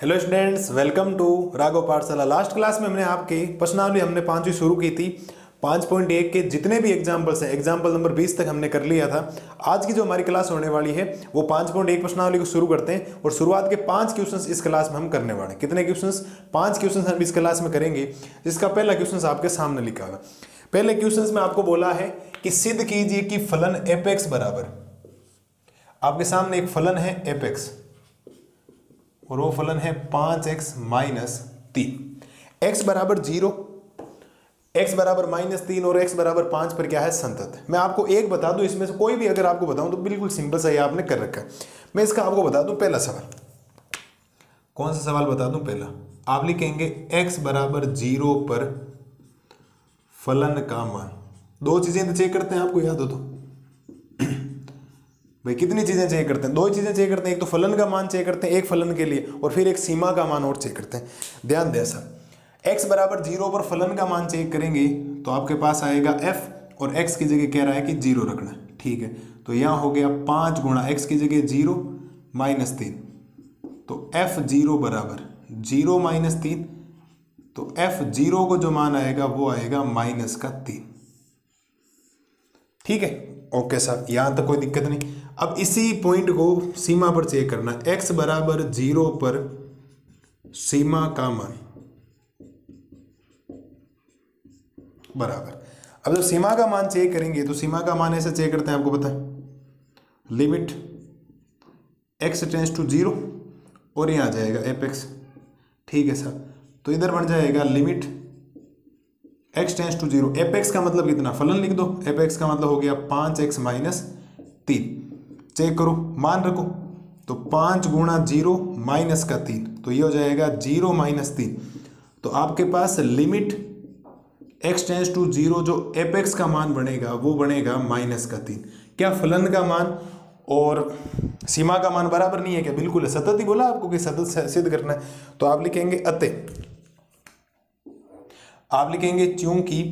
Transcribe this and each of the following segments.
Hello students, welcome to Raghav Pathshala. Last class में हमने आपकी प्रश्नावली हमने 5वीं शुरू की थी। 5.1 के जितने भी एग्जाम्पल्स हैं, एग्जाम्पल नंबर 20 तक हमने कर लिया था। आज की जो हमारी क्लास होने वाली है वो 5.1 प्रश्नावली को शुरू करते हैं और शुरुआत के 5 क्वेश्चंस इस क्लास में हम करने वाले हैं। कितने क्वेश्चंस? 5 क्वेश्चंस हम इस क्लास में करेंगे, जिसका पहला क्वेश्चन आपके सामने लिखा हुआ। पहले क्वेश्चन में आपको बोला है कि सिद्ध कीजिए कि फलन एपेक्स बराबर, आपके सामने एक फलन है एपेक्स और वो फलन है 5x माइनस 3। x बराबर 0, x बराबर -3 और x बराबर 5 पर क्या है? संतत। मैं आपको एक बता दूं, इसमें से कोई भी अगर आपको बताऊं तो बिल्कुल सिंपल सा ये आपने कर रखा है। मैं इसका आपको बता दूं पहला सवाल। कौन सा सवाल बता दूं? पहला आप लिखेंगे x बराबर 0 पर फलन का मान। दो चीजें तो चेक करते हैं, आपको याद हो तो भाई कितनी चीजें चेक करते हैं? दो ही चीजें चेक करते हैं, एक तो फलन का मान चेक करते हैं एक फलन के लिए, और फिर एक सीमा का मान और चेक करते हैं। ध्यान दें सर, x बराबर 0 पर फलन का मान चेक करेंगे तो आपके पास आएगा f और x की जगह कह रहा है कि 0 रखना है। ठीक है, तो यहां हो गया 5 गुणा x की जगह 0 माइनस 3, तो f0 बराबर 0 माइनस 3, तो f0 को जो मान आएगा वो आएगा -3। ठीक है, ओके सर, यहां तक कोई दिक्कत नहीं। अब इसी पॉइंट को सीमा पर चेक करना। x बराबर 0 पर सीमा का मान बराबर, अब जब सीमा का मान चेक करेंगे तो सीमा का मान ऐसे चेक करते हैं, आपको पता है लिमिट x टेंड्स टू 0 और यहाँ आ जाएगा एपेक्स। ठीक है सर, तो इधर बन जाएगा limit x tends to 0। Apex का मतलब कितना? फलन लिख दो। एपेक्स का मतलब हो गया 5x माइनस 3। चेक करो, मान रखो, तो 5 गुणा 0 माइनस का 3, तो ये हो जाएगा 0 माइनस 3। तो आपके पास लिमिट x टेंड्स टू 0 जो एपेक्स का मान बनेगा वो बनेगा -3। क्या फलन का मान और सीमा का मान बराबर नहीं है क्या? बिल्कुल है, सतत ही बोला आपको कि सतत सिद्ध करना है। तो आप लिखेंगे अतः, आप लिखेंगे क्योंकि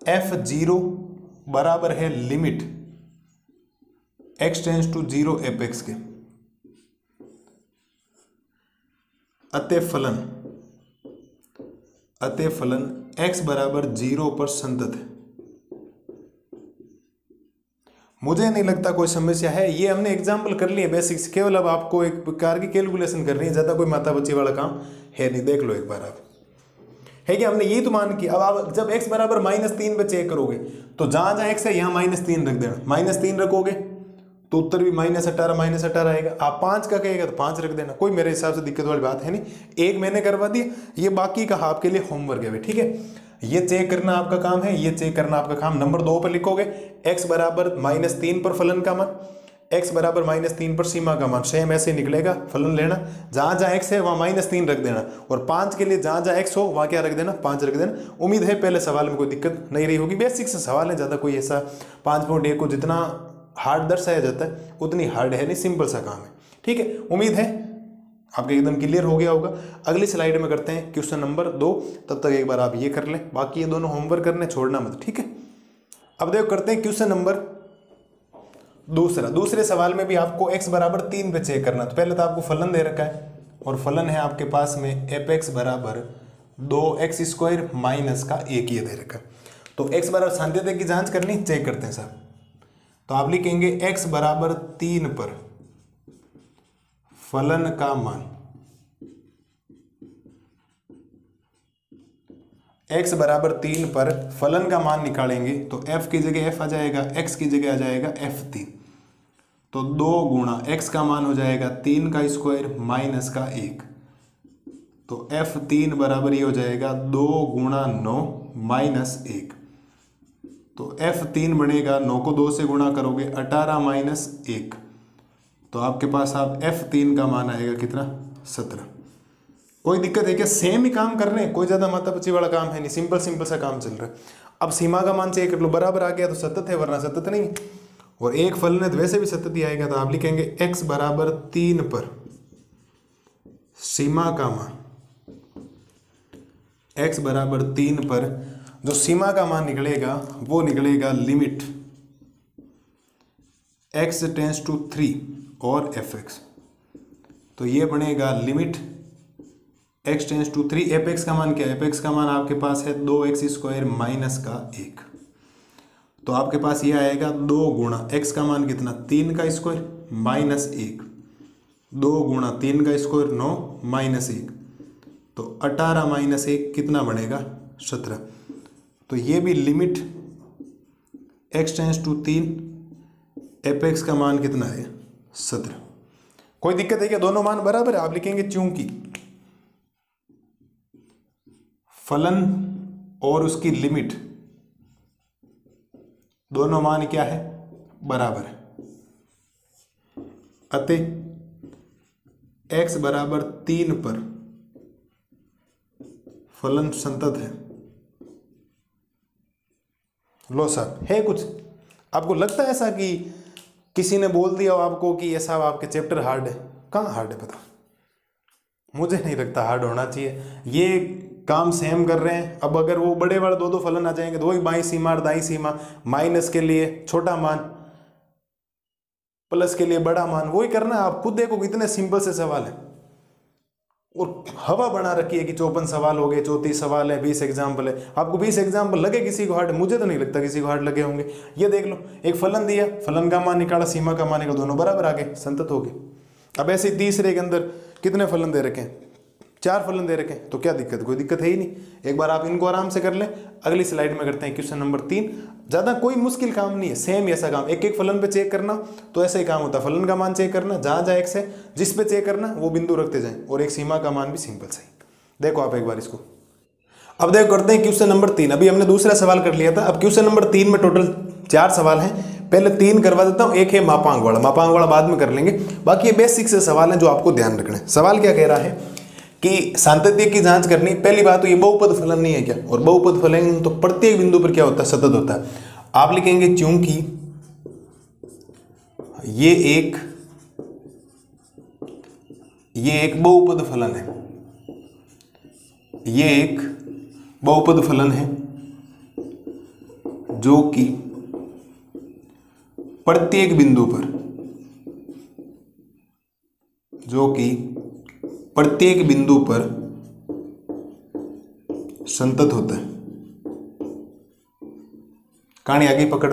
f0 बराबर है limit x tends to 0 apex के, अतः फलन x बराबर 0 पर संतत है। मुझे नहीं लगता कोई समस्या है, ये हमने एग्जाम्पल कर लिए बेसिक्स, केवल अब आपको एक प्रकार की कैलकुलेशन करनी है, ज्यादा कोई माथा बच्ची वाला काम है नहीं। देख लो एक बार आप, है कि हमने ये तो मान की। अब आप जब x बराबर -3 पे चेक करोगे तो जहां जहां x है यहां -3 रख देना। -3 रखोगे तो उत्तर भी -18 आएगा। आप 5 का कहेगा तो 5 रख देना। कोई मेरे हिसाब से दिक्कत वाली बात है नहीं, एक मैंने करवा दिया, ये बाकी का आपके लिए होमवर्क है। ठीक है, ये चेक करना आपका काम है, ये चेक करना आपका काम। नंबर 2 पर लिखोगे x बराबर -3 पर फलन का मान, x बराबर -3 पर सीमा का मान। सेम ऐसे निकलेगा, फलन लेना, जहां जहां x है वहां -3 रख देना, और 5 के लिए जहां जहां x हो वहां क्या रख देना? 5 रख देना। उम्मीद है पहले सवाल में कोई दिक्कत नहीं रही होगी। बेसिक से सवाल है, ज्यादा कोई ऐसा 5.1 को जितना हार्ड दर्शाया जाता है उतनी हार्ड है नहीं, सिंपल सा काम है। ठीक है, उम्मीद है आपका एकदम क्लियर हो गया होगा। अगली स्लाइड में करते हैं क्वेश्चन नंबर 2, तब तक एक बार आप ये कर लें, बाकी ये दोनों होमवर्क करने छोड़ना मत। ठीक है, अब देखो करते हैं क्वेश्चन नंबर दूसरा। दूसरे सवाल में भी आपको x बराबर 3 पे चेक करना। तो पहले तो आपको फलन दे रखा है और फलन है आपके पास में एपेक्स बराबर 2x² माइनस का 1 ये दे रखा है। तो x बराबर सांत्यता की जांच करनी, चेक करते हैं साहब। तो आप लिखेंगे x बराबर 3 पर फलन का मान, x बराबर 3 पर फलन का मान निकालेंगे तो f की जगह f आ जाएगा, x की जगह आ जाएगा f3, तो 2 गुणा x का मान हो जाएगा 3 का स्क्वायर माइनस का 1, तो f3 बराबर ही हो जाएगा 2 गुणा 9 माइनस 1, तो f3 बनेगा, 9 को 2 से गुणा करोगे 18 माइनस 1, तो आपके पास आप f3 का मान आएगा कितना? 17। कोई दिक्कत है क्या? सेम ही काम कर रहे हैं, कोई ज्यादा माथापच्ची वाला काम है नहीं, सिंपल सा काम चल रहा है। अब सीमा का मान चेक कर लो, बराबर आ गया तो सतत है, वरना सतत नहीं, और एक फलन है तो वैसे भी सतत ही आएगा। तो आप लिखेंगे x बराबर 3 पर सीमा का मान, x बराबर 3 पर जो सीमा का मान निकलेगा वो निकलेगा लिमिट x टेंड्स टू 3 और fx, तो ये बनेगा limit x tends to 3, f x का मान क्या है? एफ एक्स का मान आपके पास है 2x² माइनस का 1, तो आपके पास ये आएगा 2 गुणा x का मान कितना 3 का स्क्वायर माइनस 1, 2 गुणा 3 का स्क्वायर 9 माइनस 1, तो 18 माइनस 1 कितना बनेगा 17। तो ये भी limit x tends to 3, f x का मान कितना है 17। कोई दिक्कत है क्या? दोनों मान बराबर है। आप लिखेंगे चूंकि फलन और उसकी लिमिट दोनों मान क्या है बराबर है, अतः x बराबर 3 पर फलन संतत है। लो साहब, है कुछ आपको लगता है ऐसा कि किसी ने बोल दिया हो आपको कि ये साहब आपके चैप्टर हार्ड है? कहाँ हार्ड है पता? मुझे नहीं लगता हार्ड होना चाहिए। ये काम सेम कर रहे हैं। अब अगर वो बड़े बड़े दो फलन आ जाएंगे तो वही बाईं सीमा और दाईं सीमा, माइनस के लिए छोटा मान, प्लस के लिए बड़ा मान, वही करना है। आप खुद देखो कितने सिंपल से सवाल है, और हवा बना रखी है कि 54 सवाल हो गए, 34 सवाल है, 20 एग्जाम्पल है। आपको 20 एग्जाम्पल लगे किसी को हार्ड? मुझे तो नहीं लगता किसी को हार्ड लगे होंगे। ये देख लो, एक फलन दिया, फलन का मान निकाला, सीमा का मान निकाला, दोनों बराबर आ गए, संतत हो गए। अब ऐसे तीसरे के अंदर कितने फलन दे रखे हैं? 4 फलन दे रखे हैं, तो क्या दिक्कत? कोई दिक्कत है ही नहीं। एक बार आप इनको आराम से कर लें। अगली स्लाइड में करते हैं क्वेश्चन नंबर 3। ज़्यादा कोई मुश्किल काम नहीं है, सेम ऐसा काम, एक एक फलन पे चेक करना, तो ऐसा ही काम होता है। फलन का मान चेक करना, जहाँ जहाँ x है जिस पे चेक करना वो बिंदु रखते जाएं, और एक सीमा का मान भी सिंपल सही। देखो आप एक बार इसको। अब देखो करते हैं क्वेश्चन नंबर 3। अभी हमने दूसरा सवाल कर लिया था। अब क्वेश्चन नंबर 3 में टोटल 4 सवाल हैं। पहले 3 करवा देता हूँ। एक है मापांक वाला, मापांक वाला बाद में कर लेंगे। बाकी ये बेसिक से सवाल है जो आपको ध्यान रखना है। सवाल क्या कह रहा है कि सातत्य की जांच करनी। पहली बात तो ये बहुपद फलन नहीं है क्या? और बहुपद फलन तो प्रत्येक बिंदु पर क्या होता है? सतत होता है। आप लिखेंगे चूंकि ये एक बहुपद फलन है, ये एक बहुपद फलन है जो कि प्रत्येक बिंदु पर संतत होता है। कहानी आगे पकड़,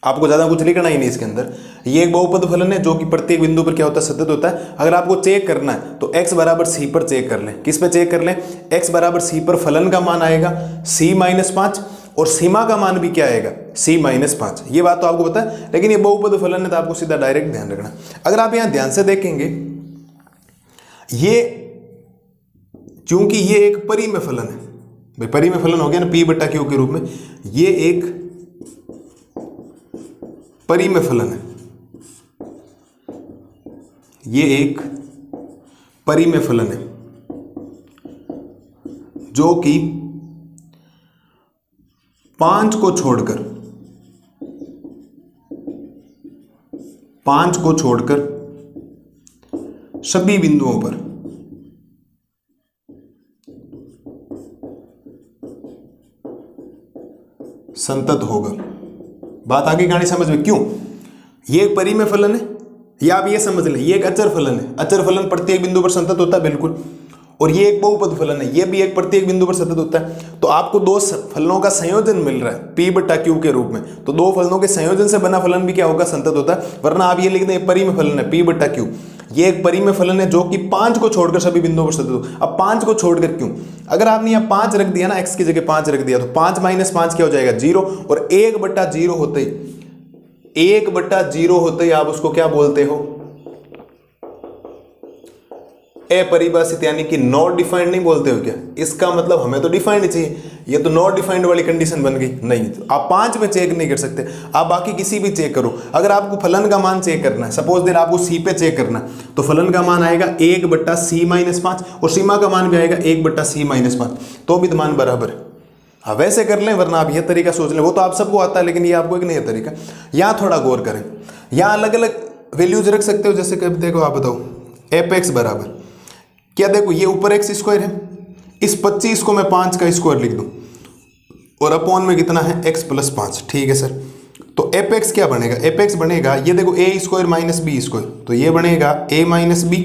आपको ज्यादा कुछ लिखना ही नहीं इसके अंदर। ये एक बहुपद फलन है जो कि प्रत्येक बिंदु पर क्या होता है? सतत होता है। अगर आपको चेक करना है तो x बराबर c पर चेक कर लें। किस पे चेक कर लें? x बराबर c पर फलन का मान आएगा c-5, और सीमा का मान भी क्या आएगा? c-5। ये बात तो आपको पता है, लेकिन ये बहुपद फलन है तो आपको सीधा डायरेक्ट ध्यान रखना। अगर आप यहां ध्यान से देखेंगे, ये चूंकि ये एक परिमेय फलन है, भाई परिमेय फलन हो गया ना p/q के रूप में, ये एक परिमेय फलन है, ये एक परिमेय फलन है जो कि 5 को छोड़कर सभी बिंदुओं पर संतत होगा। बात आगे कहानी समझ में? क्यों? ये एक परिमेय फलन है, या आप ये समझ लें ये एक अचर फलन है। अचर फलन प्रत्येक बिंदु पर संतत होता है, बिल्कुल। और ये एक बहुपद फलन है, ये भी एक प्रत्येक बिंदु पर संतत होता है। तो आपको दो फलनों का संयोजन मिल रहा है p/q के रूप में, तो दो फलनों के संयोजन से बना फलन भी क्या होगा? संतत होता है। वरना आप ये लिख दें परिमेय फलन है p/q, ये एक परिमेय फलन है जो कि 5 को छोड़कर सभी बिंदुओं पर संतत हो। अब 5 को छोड़कर क्यों? अगर आपने यहाँ 5 रख दिया ना, x की जगह 5 रख दिया, तो 5 - 5 क्या हो जाएगा? 0। और 1/0 होते ही आप उसको क्या बोलते हो? अपरिभाषित, यानी कि नॉट डिफाइंड नहीं बोलते हो क्या? इसका मतलब हमें तो डिफाइंड चाहिए, ये तो नॉट डिफाइंड वाली कंडीशन बन गई। नहीं, तो आप 5 में चेक नहीं कर सकते, आप बाकी किसी भी चेक करो। अगर आपको फलन का मान चेक करना है, सपोज देर आपको c पे चेक करना है, तो फलन का मान आएगा 1/c-5, और सीमा का मान भी आएगा 1/c-5, तो भी मान बराबर है। हाँ, वैसे कर लें, वरना आप ये तरीका सोच लें, वो तो आप सबको आता है, लेकिन ये आपको एक नया तरीका। यहाँ थोड़ा गौर करें, यहाँ अलग अलग वैल्यूज रख सकते हो। जैसे कभी देखो, आप बताओ f(x) बराबर क्या? देखो ये ऊपर x² है, इस 25 को मैं 5 का स्क्वायर लिख दूं, और अपॉन में कितना है? x + 5। ठीक है सर, तो f(x) क्या बनेगा? f(x) बनेगा, ये देखो a² - b², तो ये बनेगा a - b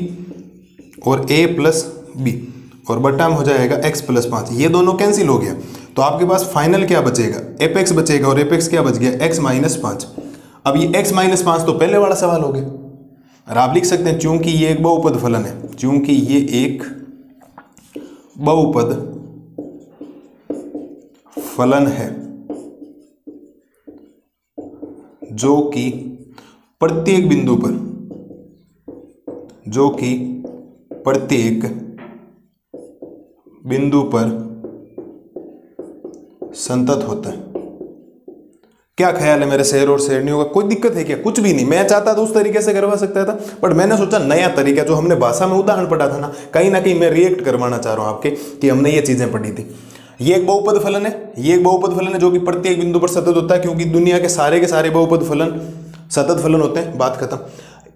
और a + b, और बट्टा में हो जाएगा x प्लस 5। ये दोनों कैंसिल हो गया तो आपके पास फाइनल क्या बचेगा, एपेक्स बचेगा, और एपेक्स क्या बच गया, x माइनस 5। अब ये x माइनस 5 तो पहले वाला सवाल हो गया, और आप लिख सकते हैं चूंकि ये एक बहुपद फलन है, चूंकि ये एक बहुपद फलन है जो कि प्रत्येक बिंदु पर, जो कि प्रत्येक बिंदु पर संतत होता है। क्या ख्याल है मेरे शेर और शेरनियों का, कोई दिक्कत है क्या? कुछ भी नहीं। मैं चाहता तो उस तरीके से करवा सकता था, बट मैंने सोचा नया तरीका, जो हमने भाषा में उदाहरण पढ़ा था ना, कहीं ना कहीं मैं रिएक्ट करवाना चाह रहा हूं आपके कि हमने ये चीजें पढ़ी थी। ये एक बहुपद फलन है, ये एक बहुपद फलन है जो कि प्रत्येक बिंदु पर सतत होता है, क्योंकि दुनिया के सारे बहुपद फलन सतत फलन होते हैं, बात खत्म।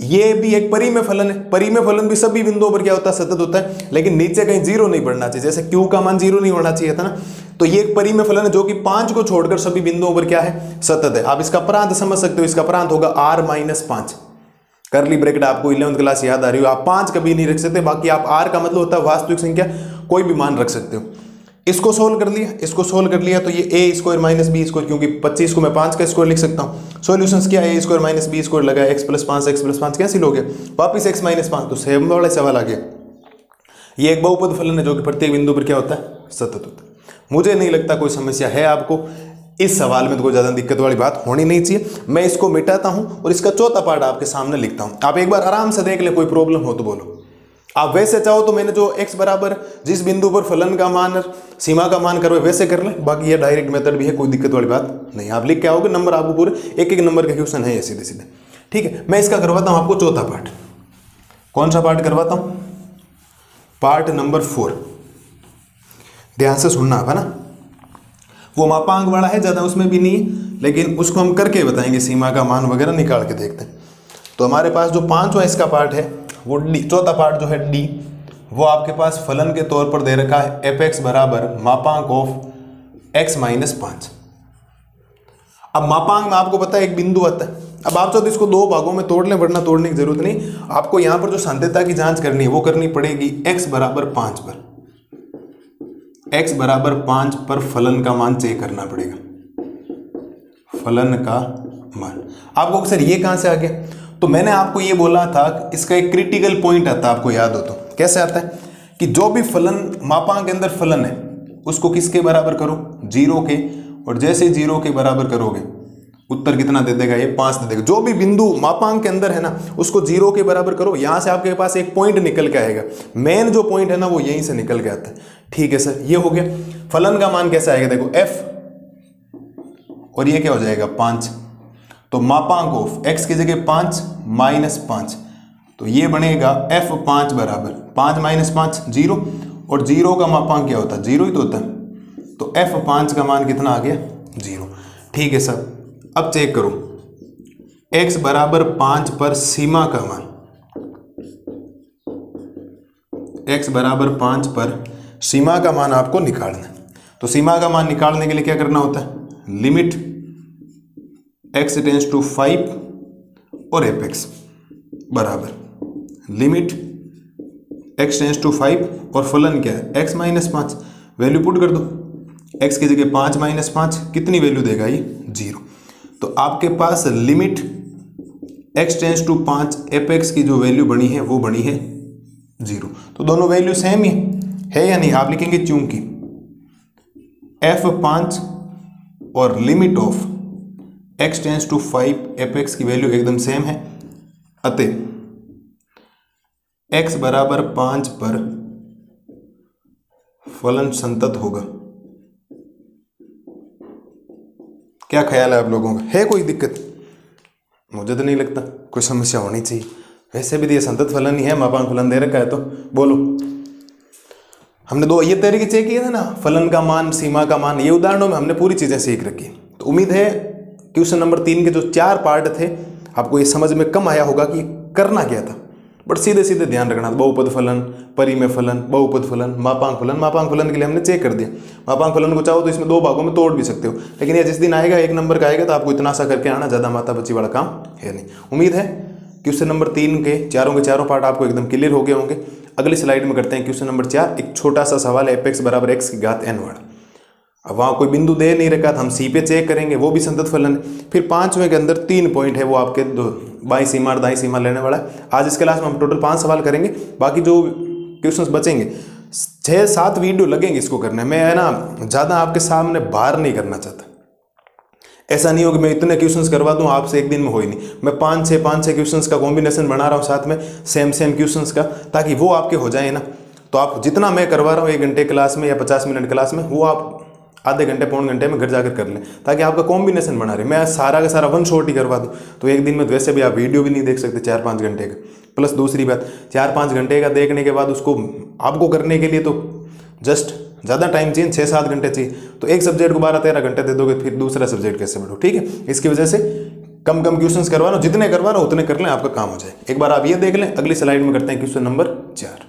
ये भी एक परिमेय फलन है, परिमेय फलन भी सभी बिंदुओं पर क्या होता है, सतत होता है, लेकिन नीचे कहीं जीरो नहीं बढ़ना चाहिए, जैसे क्यू का मान जीरो नहीं होना चाहिए था ना। तो ये एक परिमेय फलन है जो कि 5 को छोड़कर सभी बिंदुओं पर क्या है, सतत है। आप इसका प्रांत समझ सकते हो, इसका प्रांत होगा r माइनस 5, करली ब्रैकेट आपको 11वीं क्लास याद आ रही हो, आप 5 कभी नहीं रख सकते, बाकी आप r का मतलब होता है वास्तविक संख्या, कोई भी मान रख सकते हो। इसको सोल्व कर लिया, इसको सोल्व कर लिया तो ये ए स्क्वायर माइनस बी स्क्वायर, क्योंकि 25 को मैं 5 का स्क्वायर लिख सकता हूँ। सॉल्यूशंस क्या है, ए स्क्वायर माइनस बी स्क्वायर लगा, x प्लस 5 कैंसिल हो गया, वापिस x माइनस 5, तो सेम वाला सवाल आ गया। ये एक बहुपद फलन है जो कि प्रत्येक बिंदु पर क्या होता है, सतत होता है। मुझे नहीं लगता कोई समस्या है आपको इस सवाल में, तो कोई ज़्यादा दिक्कत वाली बात होनी नहीं चाहिए। मैं इसको मिटाता हूँ और इसका चौथा पार्ट आपके सामने लिखता हूँ, आप एक बार आराम से देख ले, कोई प्रॉब्लम हो तो बोलो। आप वैसे चाहो तो मैंने जो x बराबर जिस बिंदु पर फलन का मान सीमा का मान करवे वैसे कर ले, बाकी ये डायरेक्ट मेथड भी है, कोई दिक्कत वाली बात नहीं। आप लिख के आओगे, नंबर आपको पूरे एक नंबर के क्वेश्चन है ये सीधे सीधे, ठीक है। मैं इसका करवाता हूँ आपको चौथा पार्ट। कौन सा पार्ट करवाता हूँ, पार्ट नंबर 4। ध्यान से सुनना है ना, वो मापांक वाला है, ज़्यादा उसमें भी नहीं है, लेकिन उसको हम करके बताएंगे, सीमा का मान वगैरह निकाल के देखते हैं। तो हमारे पास जो 5वां इसका पार्ट है वो डी, चौथा पार्ट जो है डी, वो आपके पास फलन के तौर पर दे रखा है एफ एक्स बराबर मापांक ऑफ x माइनस 5। अब मापांक में आपको पता है एक बिंदु आता है, अब आप चाहो तो इसको दो भागों में तोड़ लें, वरना तोड़ने की जरूरत नहीं। आपको यहाँ पर जो सांध्यता की जांच करनी है वो करनी पड़ेगी x बराबर 5 पर, x बराबर 5 पर फलन का मान चेक करना पड़ेगा, फलन का मान। आपको सर ये कहाँ से आ गया, तो मैंने आपको ये बोला था कि इसका एक क्रिटिकल पॉइंट आता है, आपको याद हो तो कैसे आता है कि जो भी फलन मापांक के अंदर फलन है उसको किसके बराबर करो, 0 के, और जैसे 0 के बराबर करोगे उत्तर कितना दे देगा, ये 5 दे देगा। जो भी बिंदु मापांक के अंदर है ना उसको 0 के बराबर करो, यहां से आपके पास एक पॉइंट निकल के आएगा, मेन जो पॉइंट है ना वो यहीं से निकल के आता है, ठीक है सर। ये हो गया, फलन का मान कैसे आएगा, देखो f, और ये क्या हो जाएगा 5, तो मापांक ऑफ x की जगह 5 माइनस 5, तो ये बनेगा f5 बराबर 5 माइनस 5 0, और 0 का मापांक क्या होता है, 0 ही तो होता है, तो f5 का मान कितना आ गया 0, ठीक है सर। अब चेक करो x बराबर 5 पर सीमा का मान, x बराबर 5 पर सीमा का मान आपको निकालना है। तो सीमा का मान निकालने के लिए क्या करना होता है, लिमिट x टेंड्स टू 5 और एफ एक्स बराबर लिमिट x टेंड्स टू 5 और फलन क्या है x माइनस 5, वैल्यू पुट कर दो, x की जगह 5 माइनस 5 कितनी वैल्यू देगा ये 0, तो आपके पास limit x tends to 5 f x की जो वैल्यू बनी है वो बनी है 0। तो दोनों वैल्यू सेम ही है या नहीं, आप लिखेंगे चूंकि f5 और limit of x tends to 5 f x की वैल्यू एकदम सेम है, अतः x बराबर 5 पर फलन संतत होगा। क्या ख्याल है आप लोगों का, है कोई दिक्कत? मुझे तो नहीं लगता कोई समस्या होनी चाहिए, वैसे भी ये संतत फलन ही है, मापांक फलन दे रखा है, तो बोलो। हमने दो ये तरीके चेक किए थे ना, फलन का मान, सीमा का मान, ये उदाहरणों में हमने पूरी चीजें सीख रखी। तो उम्मीद है क्वेश्चन नंबर 3 के जो 4 पार्ट थे आपको ये समझ में कम आया होगा कि करना क्या था, बट सीधे सीधे ध्यान रखना, बहुपद फलन, परिमेय फलन, बहुपद फलन, मापांक फलन। मापांक फलन के लिए हमने चेक कर दिया, मापांक फलन को चाहो तो इसमें 2 भागों में तोड़ भी सकते हो, लेकिन ये जिस दिन आएगा 1 नंबर का आएगा तो आपको इतना सा करके आना, ज़्यादा माथा बच्ची वाला काम है नहीं। उम्मीद है क्वेश्चन नंबर 3 के चारों पार्ट आपको एकदम क्लियर हो गए होंगे। अगली स्लाइड में करते हैं क्वेश्चन नंबर 4। एक छोटा सा सवाल है fx बराबर x की घात n वाला। अब वहाँ कोई बिंदु दे नहीं रखा, हम सी पे चेक करेंगे, वो भी संतत फलन है। फिर 5वें के अंदर 3 पॉइंट है, वो आपके बाईं सीमा और दाईं सीमा लेने वाला है। आज इस क्लास में हम टोटल 5 सवाल करेंगे, बाकी जो क्वेश्चंस बचेंगे 6-7 वीडियो लगेंगे इसको करने में, है ना। ज़्यादा आपके सामने भार नहीं करना चाहता। ऐसा नहीं हो कि मैं इतने क्वेश्चंस करवा दूं आपसे एक दिन में, हो ही नहीं। मैं 5-6 क्वेश्चंस का कॉम्बिनेशन बना रहा हूं साथ में, सेम क्वेश्चंस का, ताकि वो आपके हो जाए ना। तो आप जितना मैं करवा रहा हूँ 1 घंटे क्लास में या 50 मिनट क्लास में, वो आप आधे घंटे पौन घंटे में घर जाकर कर लें, ताकि आपका कॉम्बिनेशन बना रहे। मैं सारा का सारा 1 शॉट ही करवा दूँ तो एक दिन में तो वैसे भी आप वीडियो भी नहीं देख सकते 4-5 घंटे का। प्लस दूसरी बात, 4-5 घंटे का देखने के बाद उसको आपको करने के लिए तो जस्ट ज़्यादा टाइम चाहिए, 6-7 घंटे चाहिए। तो एक सब्जेक्ट को 12-13 घंटे दे दोगे, फिर दूसरा सब्जेक्ट कैसे बढ़ो, ठीक है। इसकी वजह से कम क्वेश्चंस करवा रहा हूँ, जितने करवा रहा हूँ उतने कर लें, आपका काम हो जाए। एक बार आप ये देख लें। अगली स्लाइड में करते हैं क्वेश्चन नंबर 4।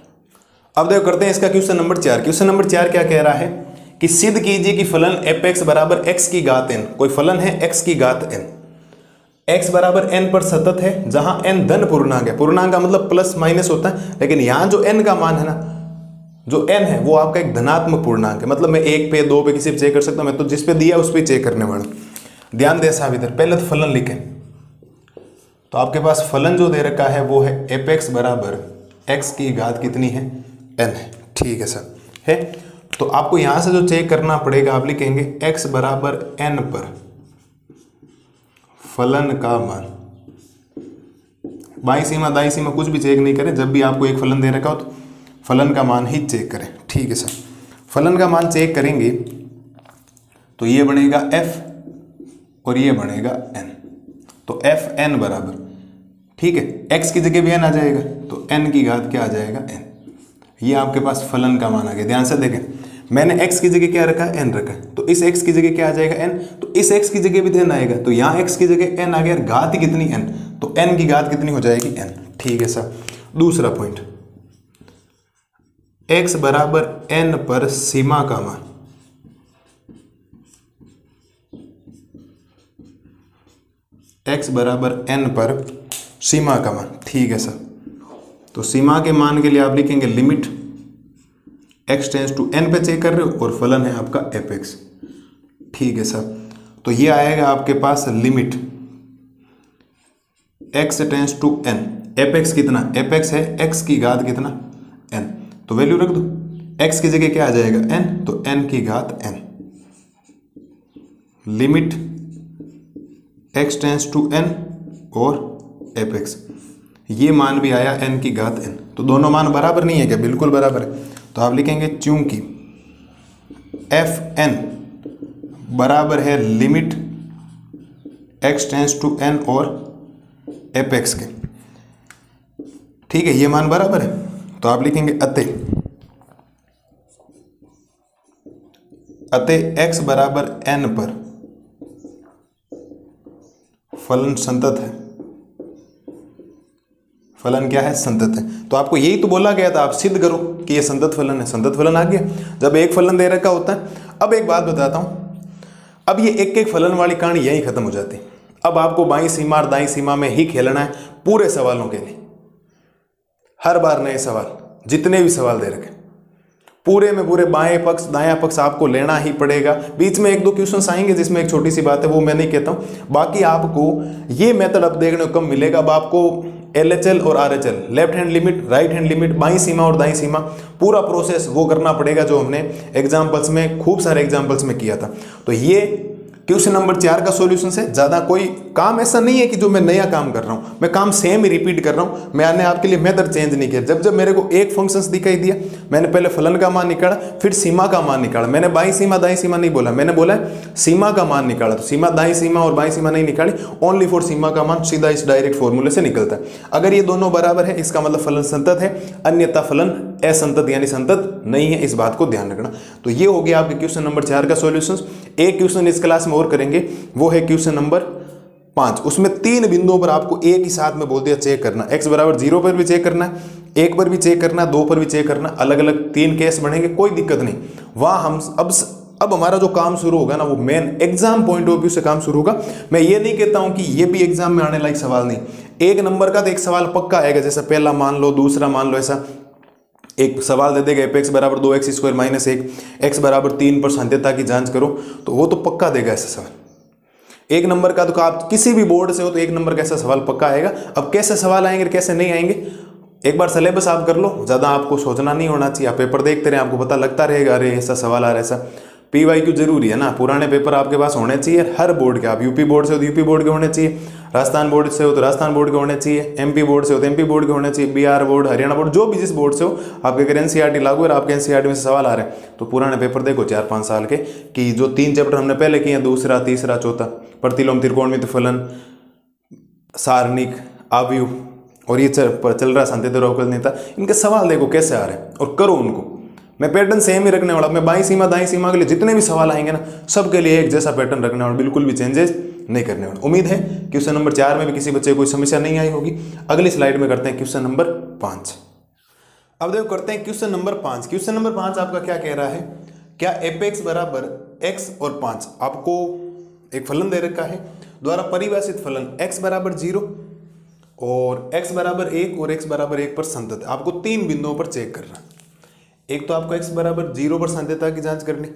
अब देखो करते हैं इसका क्वेश्चन नंबर 4। क्वेश्चन नंबर 4 क्या कह रहा है कि सिद्ध कीजिए कि फलन fx बराबर x की घात n, कोई फलन है x की घात n, x बराबर n पर सतत है, जहां n धन पूर्णांक है। पूर्णांक का मतलब प्लस माइनस होता है, लेकिन यहां जो n का मान है ना, जो n है वो आपका एक धनात्मक पूर्णांक है। मतलब मैं 1 पे 2 पे किसी पे चेक कर सकता हूं, मैं तो जिस पे दिया उस पर चेक करने वाला। ध्यान दे साहब, इधर पहले तो फलन लिखें। तो आपके पास फलन जो दे रखा है वो है fx बराबर x की घात कितनी है, n है, ठीक है सर है। तो आपको यहां से जो चेक करना पड़ेगा, आप लिखेंगे x बराबर n पर फलन का मान। बाईं सीमा दाईं सीमा कुछ भी चेक नहीं करें, जब भी आपको एक फलन दे रखा हो तो फलन का मान ही चेक करें, ठीक है सर। फलन का मान चेक करेंगे तो ये बनेगा f और ये बनेगा n। तो f n बराबर, ठीक है, x की जगह भी n आ जाएगा, तो n की घात क्या आ जाएगा, n। ये आपके पास फलन का मान आ गया। ध्यान से देखें, मैंने x की जगह क्या रखा है, n रखा है, तो इस x की जगह क्या आ जाएगा, n। तो इस x की जगह भी n आएगा, तो यहाँ x की जगह n आ गया, घात ही कितनी, n, तो n की घात कितनी हो जाएगी, n, ठीक है सर। दूसरा पॉइंट, x बराबर n पर सीमा का मान, x बराबर n पर सीमा का मान, ठीक है सर। तो सीमा के मान के लिए आप लिखेंगे limit x tends to n पे चेक कर रहे हो, और फलन है आपका fx, ठीक है सर। तो ये आएगा आपके पास limit x tends to n, fx कितना, fx है x की घात कितना, n, तो वैल्यू रख दो। x की जगह क्या आ जाएगा, n, तो n की घात n, limit x tends to n और fx, ये मान भी आया n की घात n। तो दोनों मान बराबर नहीं है क्या, बिल्कुल बराबर है। तो आप लिखेंगे चूंकि fn बराबर है limit x tends to n और fx के, ठीक है, ये मान बराबर है। तो आप लिखेंगे अतः x बराबर n पर फलन संतत है। फलन क्या है, संतत है। तो आपको यही तो बोला गया था, आप सिद्ध करो कि ये संतत फलन है। संतत फलन आ गया जब एक फलन दे रखा होता है। अब एक बात बताता हूं, अब ये एक फलन वाली कहानी यही खत्म हो जाती है। अब आपको बाईं सीमा और दाईं सीमा में ही खेलना है पूरे सवालों के लिए। हर बार नए सवाल, जितने भी सवाल दे रखे पूरे में पूरे बाएं पक्ष दायां पक्ष आपको लेना ही पड़ेगा। बीच में 1-2 क्वेश्चंस आएंगे जिसमें एक छोटी सी बात है, वो मैं नहीं कहता हूं। बाकी आपको ये मेथड अब देखने को कम मिलेगा। अब आपको LHL और RHL, left hand limit right hand limit, बाईं सीमा और दाईं सीमा, पूरा प्रोसेस वो करना पड़ेगा जो हमने एग्जाम्पल्स में, खूब सारे एग्जाम्पल्स में किया था। तो ये क्वेश्चन नंबर 4 का सॉल्यूशन है। ज़्यादा कोई काम ऐसा नहीं है कि जो मैं नया काम कर रहा हूँ, मैं काम सेम ही रिपीट कर रहा हूँ। मैंने आपके लिए मेथड चेंज नहीं किया। जब जब मेरे को एक फंक्शंस दिखाई दिया, मैंने पहले फलन का मान निकाला, फिर सीमा का मान निकाला। मैंने बाईं सीमा दाईं सीमा नहीं बोला, मैंने बोला सीमा का मान निकाला। तो सीमा दाईं सीमा और बाईं सीमा नहीं निकाली, ओनली फॉर सीमा का मान सीधा इस डायरेक्ट फॉर्मूले से निकलता है। अगर ये दोनों बराबर है इसका मतलब फलन संतत है, अन्यथा फलन असंतत यानी संतत नहीं है। इस बात को ध्यान रखना। तो ये हो गया आपके क्वेश्चन नंबर 4 का सॉल्यूशन। एक क्वेश्चन इस क्लास में और करेंगे, वो है क्वेश्चन नंबर 5। उसमें 3 बिंदुओं पर आपको एक ही साथ में बोल दिया चेक करना। x बराबर 0 पर भी चेक करना है, 1 पर भी चेक करना है, 2 पर भी चेक करना। अलग अलग 3 केस बनेंगे, कोई दिक्कत नहीं। वहां हम अब हमारा जो काम शुरू होगा ना, वो main exam point of view से काम शुरू होगा। मैं ये नहीं कहता हूं कि ये भी एग्जाम में आने लायक सवाल नहीं। एक नंबर का तो एक सवाल पक्का आएगा, जैसा पहला मान लो, दूसरा मान लो, ऐसा एक सवाल दे देगा एफ एक्स बराबर 2x स्क्वायर माइनस 1, x बराबर 3 पर सांध्यता की जांच करो, तो वो तो पक्का देगा ऐसा सवाल। एक नंबर का तो आप किसी भी बोर्ड से हो तो एक नंबर का ऐसा सवाल पक्का आएगा। अब कैसे सवाल आएंगे कैसे नहीं आएंगे, एक बार सिलेबस आप कर लो, ज़्यादा आपको सोचना नहीं होना चाहिए। आप पेपर देखते रहे, आपको पता लगता रहेगा अरे ऐसा सवाल आ रहा है ऐसा। PYQ जरूरी है ना, पुराने पेपर आपके पास होने चाहिए हर बोर्ड के। आप यूपी बोर्ड से हो तो यूपी बोर्ड के होने चाहिए, राजस्थान बोर्ड से हो तो राजस्थान बोर्ड के होने चाहिए, MP बोर्ड से हो तो MP बोर्ड के होने चाहिए, बिहार बोर्ड, हरियाणा बोर्ड, जो भी जिस बोर्ड से हो आपके अगर NCERT लागू है और आपके NCERT में से सवाल आ रहे हैं तो पुराने पेपर देखो 4-5 साल के, कि जो 3 चैप्टर हमने पहले किए हैं, दूसरा तीसरा चौथा, प्रतिलोम त्रिकोणमिति फलन, सारणिक, आव्यूह और ये चल रहा है सांत्यता और अवकलनीयता, इनके सवाल देखो कैसे आ रहे हैं और करो उनको। मैं पैटर्न सेम ही रखने वाला, मैं बाईं सीमा दाईं सीमा के लिए जितने भी सवाल आएंगे ना सबके लिए एक जैसा पैटर्न रखने वाला, बिल्कुल भी चेंजेस नहीं करने वाला। उम्मीद है क्वेश्चन नंबर 4 में भी किसी बच्चे को कोई समस्या नहीं आई होगी। अगली स्लाइड में करते हैं क्वेश्चन नंबर 5। अब देखो करते हैं क्वेश्चन नंबर 5। क्वेश्चन नंबर 5 आपका क्या कह रहा है, क्या एफ एक्स बराबर x और 5, आपको एक फलन दे रखा है द्वारा परिभाषित फलन x बराबर 0 और x बराबर 1 और x बराबर 1 पर संतत है। आपको 3 बिंदुओं पर चेक करना है। एक तो आपको x बराबर 0 पर सांत्यता की जांच करनी,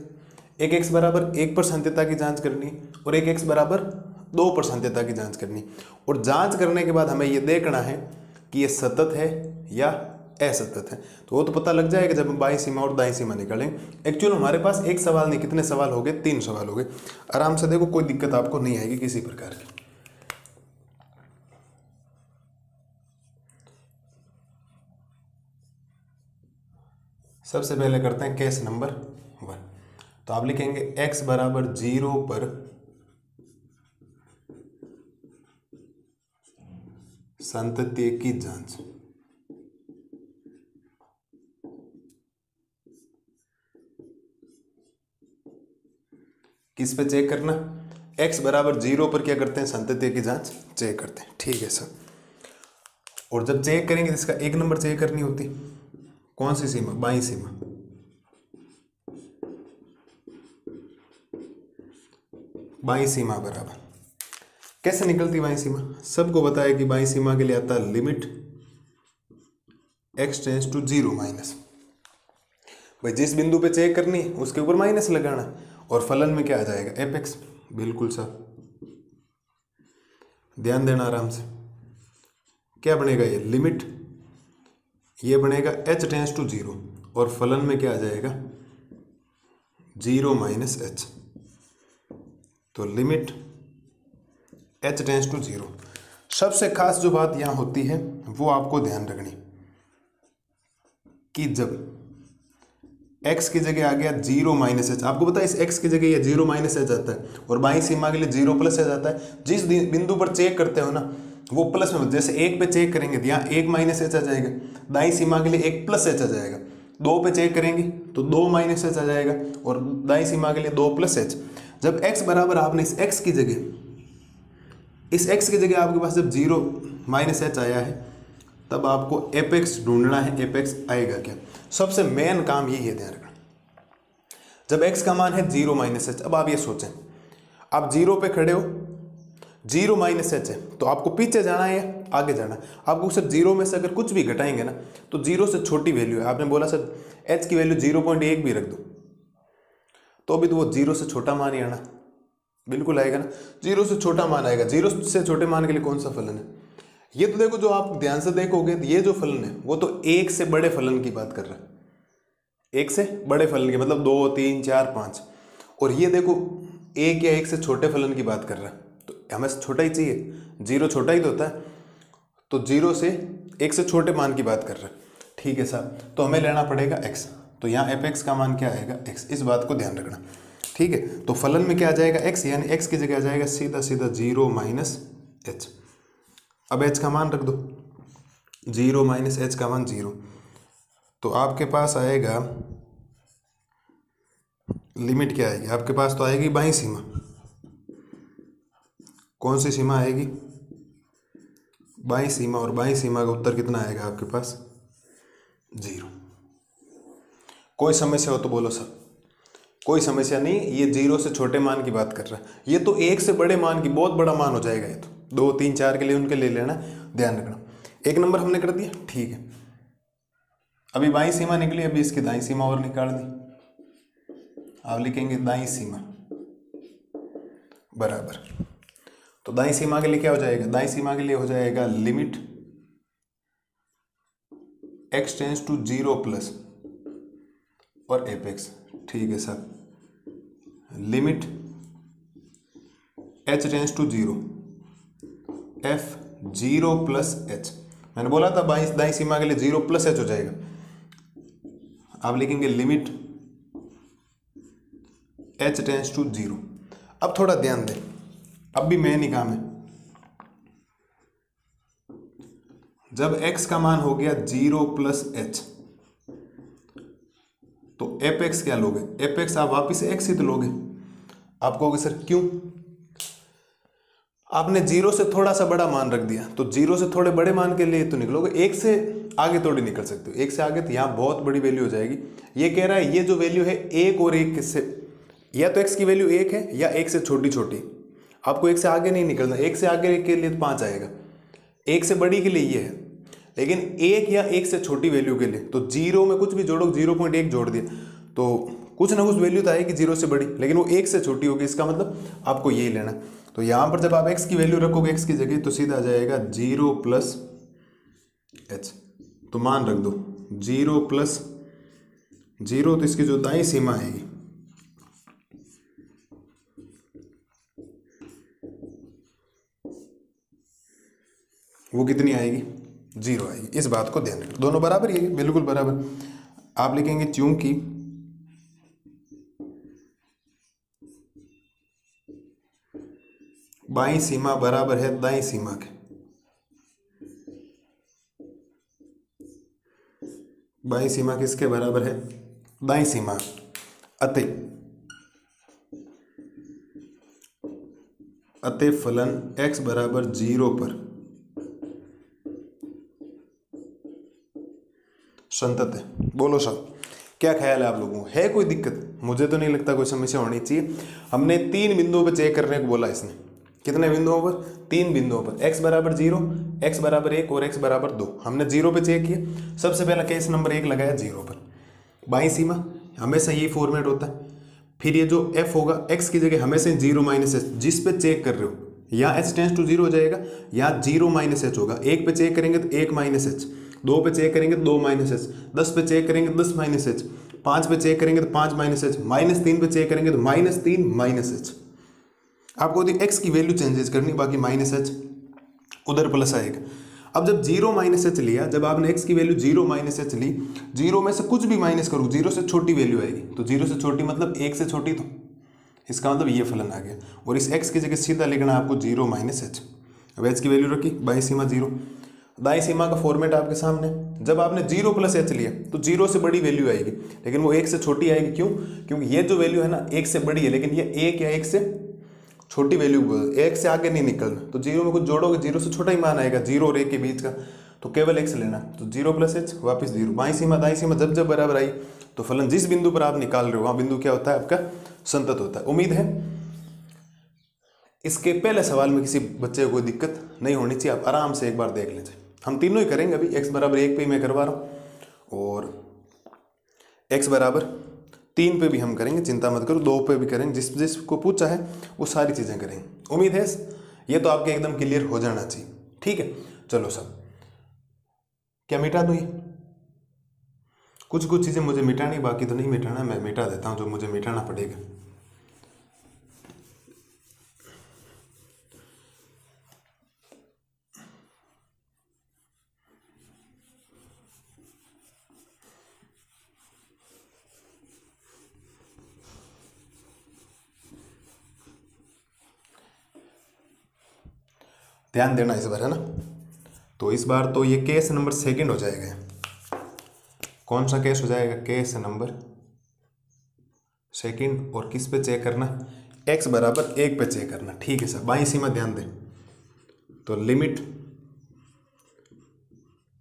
एक x बराबर 1 पर सांत्यता की जांच करनी और एक x बराबर 2 पर सांत्यता की जांच करनी। और जांच करने के बाद हमें ये देखना है कि ये सतत है या असतत है, तो वो तो पता लग जाएगा जब हम बाईं सीमा और दाईं सीमा निकालेंगे। एक्चुअल हमारे पास एक सवाल नहीं, कितने सवाल हो गए, 3 सवाल हो गए। आराम से देखो, कोई दिक्कत आपको नहीं आएगी किसी प्रकार की। सबसे पहले करते हैं केस नंबर 1। तो आप लिखेंगे x बराबर 0 पर संतत्य की जांच। किस पे चेक करना, x बराबर 0 पर क्या करते हैं, संतत्य की जांच चेक करते हैं। ठीक है सर। और जब चेक करेंगे इसका 1 नंबर चेक करनी होती, कौन सी सीमा, बाईं सीमा। बाईं सीमा बराबर कैसे निकलती बाईं सीमा, सबको बताया कि बाईं सीमा के लिए आता है limit x tends to 0 minus. भाई जिस बिंदु पे चेक करनी है उसके ऊपर माइनस लगाना, और फलन में क्या आ जाएगा, f(x). बिल्कुल सर, ध्यान देना आराम से। क्या बनेगा, ये लिमिट, ये बनेगा h टेंड्स टू 0 और फलन में क्या आ जाएगा, 0 माइनस h। तो लिमिट h टेंड्स टू 0। सबसे खास जो बात यहाँ होती है वो आपको ध्यान रखनी कि जब x की जगह आ गया 0 माइनस h, आपको पता है इस x की जगह ये 0 माइनस h आता है और बाईं सीमा के लिए 0 प्लस h आता है। जिस बिंदु पर चेक करते हो ना वो प्लस में, जैसे 1 पे चेक करेंगे तो यहाँ 1 माइनस h आ जाएगा, दाईं सीमा के लिए 1 प्लस h आ जाएगा। 2 पे चेक करेंगे तो 2 माइनस h आ जाएगा और दाईं सीमा के लिए 2 प्लस h। जब x बराबर, आपने इस x की जगह आपके पास जब 0 माइनस h आया है तब आपको एफ एक्स ढूंढना है। एफ एक्स आएगा क्या, सबसे मेन काम यही है, ध्यान रखना। जब x का मान है 0 माइनस h, अब आप ये सोचें, आप 0 पे खड़े हो, 0 माइनस h है तो आपको पीछे जाना है या आगे जाना है। आपको सिर्फ 0 में से अगर कुछ भी घटाएंगे ना तो 0 से छोटी वैल्यू है। आपने बोला सर h की वैल्यू 0.1 भी रख दो, तो अभी तो वो 0 से छोटा मान ही आना, बिल्कुल आएगा ना, 0 से छोटा मान आएगा। 0 से छोटे मान के लिए कौन सा फलन है, ये तो देखो, जो आप ध्यान से देखोगे ये जो फलन है वो तो 1 से बड़े फलन की बात कर रहा है। 1 से बड़े फलन की मतलब 2, 3, 4, 5, और ये देखो 1 या 1 से छोटे फलन की बात कर रहा है। तो हमें छोटा ही चाहिए, 0 छोटा ही तो होता है, तो 0 से 1 से छोटे मान की बात कर रहा है। ठीक है साहब, तो हमें लेना पड़ेगा x, तो यहाँ एफ एक्स का मान क्या आएगा, x। इस बात को ध्यान रखना। ठीक है, तो फलन में क्या आ जाएगा, x, यानी x की जगह आ जाएगा सीधा सीधा 0 माइनस h। अब h का मान रख दो, 0 माइनस h का मान 0, तो आपके पास आएगा लिमिट क्या आएगी, आपके पास तो आएगी बाईं सीमा। कौन सी सीमा आएगी, बाईं सीमा, और बाईं सीमा का उत्तर कितना आएगा आपके पास, 0। कोई समस्या हो तो बोलो सर। कोई समस्या नहीं, ये 0 से छोटे मान की बात कर रहा है, ये तो 1 से बड़े मान की, बहुत बड़ा मान हो जाएगा ये तो। 2, 3, 4 के लिए उनके ले लेना, ध्यान रखना। एक नंबर हमने कर दिया, ठीक है। अभी बाईं सीमा निकली, अभी इसकी दाईं सीमा और निकाल दी। आप लिखेंगे दाईं सीमा बराबर, तो दाईं सीमा के लिए क्या हो जाएगा, दाईं सीमा के लिए हो जाएगा limit x tends to 0 plus और एपेक्स, ठीक है sir. Limit h tends to 0 f 0 plus h, मैंने बोला था दाईं सीमा के लिए 0 प्लस h हो जाएगा। आप लिखेंगे लिमिट h टेंस टू 0। अब थोड़ा ध्यान दें, अब भी मेन ही काम है। जब x का मान हो गया 0 प्लस h, तो एपेक्स क्या लोगे, एपेक्स आप वापिस x ही तो लोगे। आप कहोगे सर क्यों, आपने 0 से थोड़ा सा बड़ा मान रख दिया, तो 0 से थोड़े बड़े मान के लिए तो निकलोगे, 1 से आगे थोड़ी निकल सकते हो। 1 से आगे तो यहाँ बहुत बड़ी वैल्यू हो जाएगी। ये कह रहा है ये जो वैल्यू है 1 और 1 से, या तो x की वैल्यू 1 है या 1 से छोटी छोटी, आपको 1 से आगे नहीं निकलना। 1 से आगे के लिए तो 5 आएगा, 1 से बड़ी के लिए ये है, लेकिन 1 या 1 से छोटी वैल्यू के लिए तो 0 में कुछ भी जोड़ो, 0.1 जोड़ दिया तो कुछ ना कुछ वैल्यू तो आएगी 0 से बड़ी, लेकिन वो 1 से छोटी होगी। इसका मतलब आपको यही लेना। तो यहाँ पर जब आप x की वैल्यू रखोगे x की जगह, तो सीधा आ जाएगा 0 प्लस h, तो मान रख दो 0 प्लस 0, तो इसकी जो दाईं सीमा आएगी वो कितनी आएगी, 0 आएगी। इस बात को ध्यान रखना, दोनों बराबर ही है, बिल्कुल बराबर। आप लिखेंगे चूंकि बाईं सीमा बराबर है दाईं सीमा के, बाईं सीमा किसके बराबर है, दाईं सीमा, अतः फलन x बराबर 0 पर संतत है। बोलो साहब क्या ख्याल है आप लोगों को, है कोई दिक्कत? मुझे तो नहीं लगता कोई समस्या होनी चाहिए। हमने 3 बिंदुओं पर चेक करने को बोला इसने, कितने बिंदुओं पर, 3 बिंदुओं पर, x बराबर 0, x बराबर 1 और x बराबर 2। हमने 0 पे चेक किया, सबसे पहला केस नंबर 1 लगाया 0 पर। बाईं सीमा हमेशा यही फॉर्मेट होता है। फिर ये जो f होगा, x की जगह हमेशा 0 माइनस h, जिस पे चेक कर रहे हो, या h टेंस टू 0 हो जाएगा या 0 माइनस h होगा। 1 पे चेक करेंगे तो 1 माइनस h, 2 पे चेक करेंगे तो 2 माइनस h, 10 पे चेक करेंगे तो 10 माइनस h, 5 पे चेक करेंगे तो 5 माइनस h, -3 पे चेक करेंगे तो -3 माइनस h। आपको x की वैल्यू चेंजेस करनी, बाकी माइनस h उधर प्लस आएगा। अब जब 0 माइनस h लिया, जब आपने x की वैल्यू 0 माइनस h ली, 0 में से कुछ भी माइनस करो, 0 से छोटी वैल्यू आएगी। तो 0 से छोटी मतलब 1 से छोटी, तो इसका मतलब ये फलन आ गया। और इस x की जगह सीधा लिखना आपको 0 माइनस h। अब h की वैल्यू रखी, बाईं सीमा 0, दाईं सीमा का फॉर्मेट आपके सामने। जब आपने 0 प्लस h लिया तो 0 से बड़ी वैल्यू आएगी, लेकिन वो 1 से छोटी आएगी। क्यों? क्योंकि ये जो वैल्यू है ना 1 से बड़ी है, लेकिन ये 1 या 1 से छोटी वैल्यू, 1 से आगे नहीं निकलना। तो 0 में कुछ जोड़ोगे, 0 से छोटा ही मान आएगा, 0 और 1 के बीच का, तो केवल x लेना। तो 0 प्लस h वापिस 0। बाईं सीमा दाईं सीमा जब जब बराबर आई, तो फलन जिस बिंदु पर आप निकाल रहे हो वहाँ बिंदु क्या होता है, आपका संतत होता है। उम्मीद है इसके पहले सवाल में किसी बच्चे को कोई दिक्कत नहीं होनी चाहिए। आप आराम से एक बार देख लीजिए। हम तीनों ही करेंगे अभी, x बराबर 1 पे ही मैं करवा रहा हूँ, और x बराबर 3 पे भी हम करेंगे, चिंता मत करो। 2 पे भी करेंगे, जिसको पूछा है वो सारी चीज़ें करेंगे। उम्मीद है ये तो आपके एकदम क्लियर हो जाना चाहिए। ठीक है, चलो सब क्या मिटा दूँ? ये कुछ चीज़ें मुझे मिटानी, बाकी तो नहीं मिटाना। मैं मिटा देता हूँ जो मुझे मिटाना पड़ेगा। ध्यान देना इस बार, है ना। तो इस बार तो ये केस नंबर 2 हो जाएगा। कौन सा केस हो जाएगा? Case number 2। और किस पे चेक करना? x बराबर 1 पे चेक करना। ठीक है सर, बाईं सीमा ध्यान दें। तो limit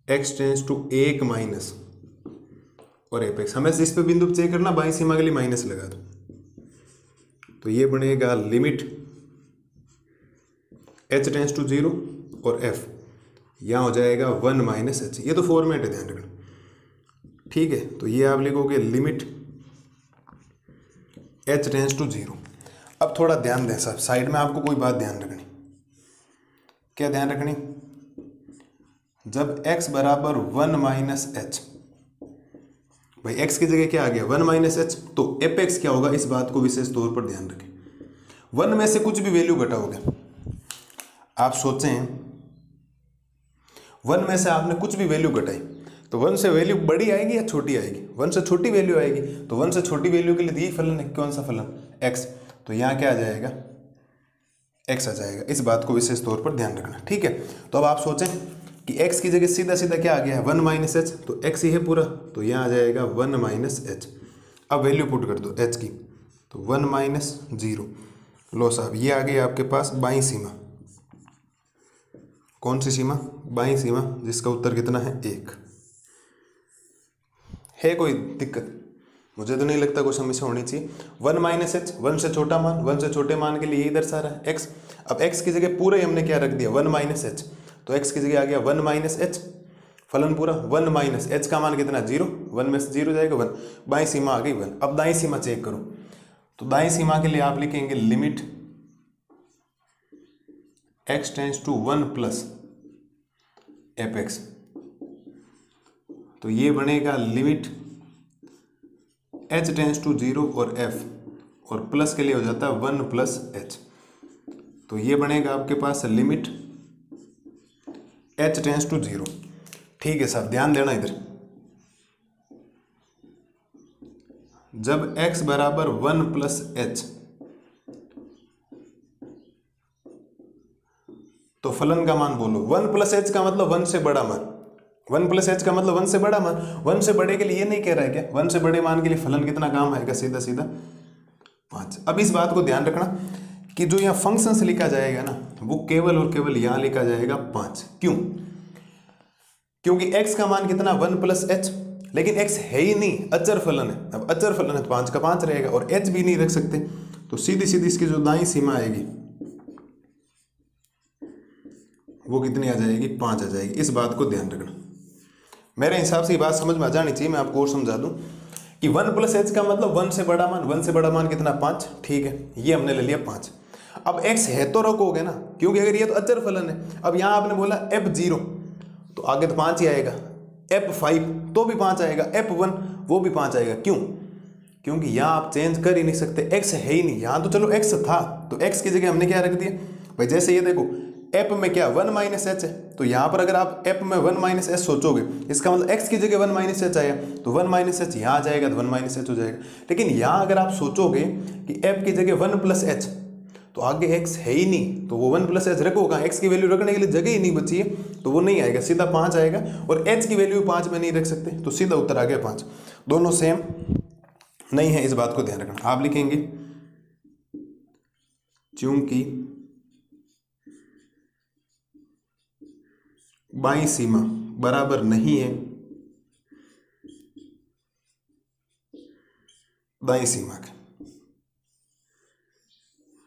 x tends to 1 minus और एपेक्स, हमें इस पे बिंदु पे चेक करना, बाईं सीमा के लिए माइनस लगा दो, तो ये बनेगा लिमिट h टेंस टू 0 और f यहाँ हो जाएगा 1 माइनस एच। ये तो फॉर्मेट है, ध्यान रखना, ठीक है। तो ये आप लिखोगे लिमिट h टेंस टू 0। अब थोड़ा ध्यान दें साहब, साइड में आपको कोई बात ध्यान रखनी। क्या ध्यान रखनी? जब x बराबर 1 माइनस एच, भाई x की जगह क्या आ गया 1 माइनस एच, तो एफ एक्स क्या होगा, इस बात को विशेष तौर पर ध्यान रखें। 1 में से कुछ भी वैल्यू घटाओगे, आप सोचें 1 में से आपने कुछ भी वैल्यू घटाई तो 1 से वैल्यू बड़ी आएगी या छोटी आएगी? 1 से छोटी वैल्यू आएगी। तो 1 से छोटी वैल्यू के लिए यही फलन है, कौन सा फलन? x। तो यहाँ क्या आ जाएगा? x आ जाएगा। इस बात को विशेष तौर पर ध्यान रखना, ठीक है। तो अब आप सोचें कि x की जगह सीधा सीधा क्या आ गया है 1 माइनस एच, तो x ही है पूरा, तो यहाँ आ जाएगा 1 माइनस एच। अब वैल्यू पुट कर दो h की, तो 1 माइनस 0। लो साहब, ये आ गई आपके पास बाईं सीमा। कौन सी सीमा? बाईं सीमा, जिसका उत्तर कितना है 1। है कोई दिक्कत? मुझे तो नहीं लगता कोई समस्या होनी चाहिए। 1 माइनस एच, 1 से छोटा मान, 1 से छोटे मान के लिए यही दर्शा रहा है x। अब x की जगह पूरा ही हमने क्या रख दिया 1 माइनस एच, तो x की जगह आ गया 1 माइनस एच, फलन पूरा 1 माइनस एच का मान कितना 0, 1 में से 0 जाएगा 1, बाईं सीमा आ गई 1। अब दाईं सीमा चेक करो, तो दाईं सीमा के लिए आप लिखेंगे limit x tends to 1 plus f x. तो ये बनेगा लिमिट h टेंस टू 0 और f, और प्लस के लिए हो जाता है 1 प्लस h। तो ये बनेगा आपके पास लिमिट h टेंस टू 0। ठीक है साहब, ध्यान देना इधर। जब x बराबर 1 प्लस h, तो फलन का मान बोलो। 1 प्लस h का मतलब 1 से बड़ा मान, 1 प्लस h का मतलब 1 से बड़ा मान। 1 से बड़े के लिए ये नहीं कह रहा है क्या? 1 से बड़े मान के लिए फलन कितना काम आएगा? सीधा सीधा 5। अब इस बात को ध्यान रखना कि जो यहाँ फंक्शंस लिखा जाएगा ना, वो केवल और केवल यहाँ लिखा जाएगा 5। क्यों? क्योंकि x का मान कितना 1 प्लस h, लेकिन x है ही नहीं, अचर फलन है। अब अचर फलन है तो 5 का 5 रहेगा, और h भी नहीं रख सकते, तो सीधी सीधी इसकी जो दाईं सीमा आएगी वो कितनी आ जाएगी? 5 आ जाएगी। इस बात को ध्यान रखना। मेरे हिसाब से ये बात समझ में आ जानी चाहिए। मैं आपको और समझा दूं कि 1 प्लस एच का मतलब 1 से बड़ा मान, 1 से बड़ा मान कितना? 5। ठीक है, ये हमने ले लिया 5। अब x है तो रखोगे ना, क्योंकि अगर ये तो अचर फलन है। अब यहाँ आपने बोला f0, तो आगे तो 5 ही आएगा, f5 तो भी 5 आएगा, f1 वो भी 5 आएगा। क्यों? क्योंकि यहाँ आप चेंज कर ही नहीं सकते, x है ही नहीं। यहाँ तो चलो x था, तो x की जगह हमने क्या रख दिया भाई? जैसे ये देखो f में क्या 1 माइनस एच है, तो यहाँ पर अगर आप f में 1 माइनस एच सोचोगे, इसका मतलब x की जगह 1 माइनस एच आया, तो 1 माइनस एच यहाँ आ जाएगा, तो 1 माइनस एच हो जाएगा। लेकिन यहाँ अगर आप सोचोगे कि f की जगह 1 प्लस एच, तो आगे x है ही नहीं, तो वो 1 प्लस एच रखोगा, x की वैल्यू रखने के लिए जगह ही नहीं बची है, तो वो नहीं आएगा, सीधा 5 आएगा। और h की वैल्यू 5 में नहीं रख सकते, तो सीधा उत्तर आ गया 5। दोनों सेम नहीं है, इस बात को ध्यान रखना। आप लिखेंगे चूंकि बाईं सीमा बराबर नहीं है दाईं सीमा के।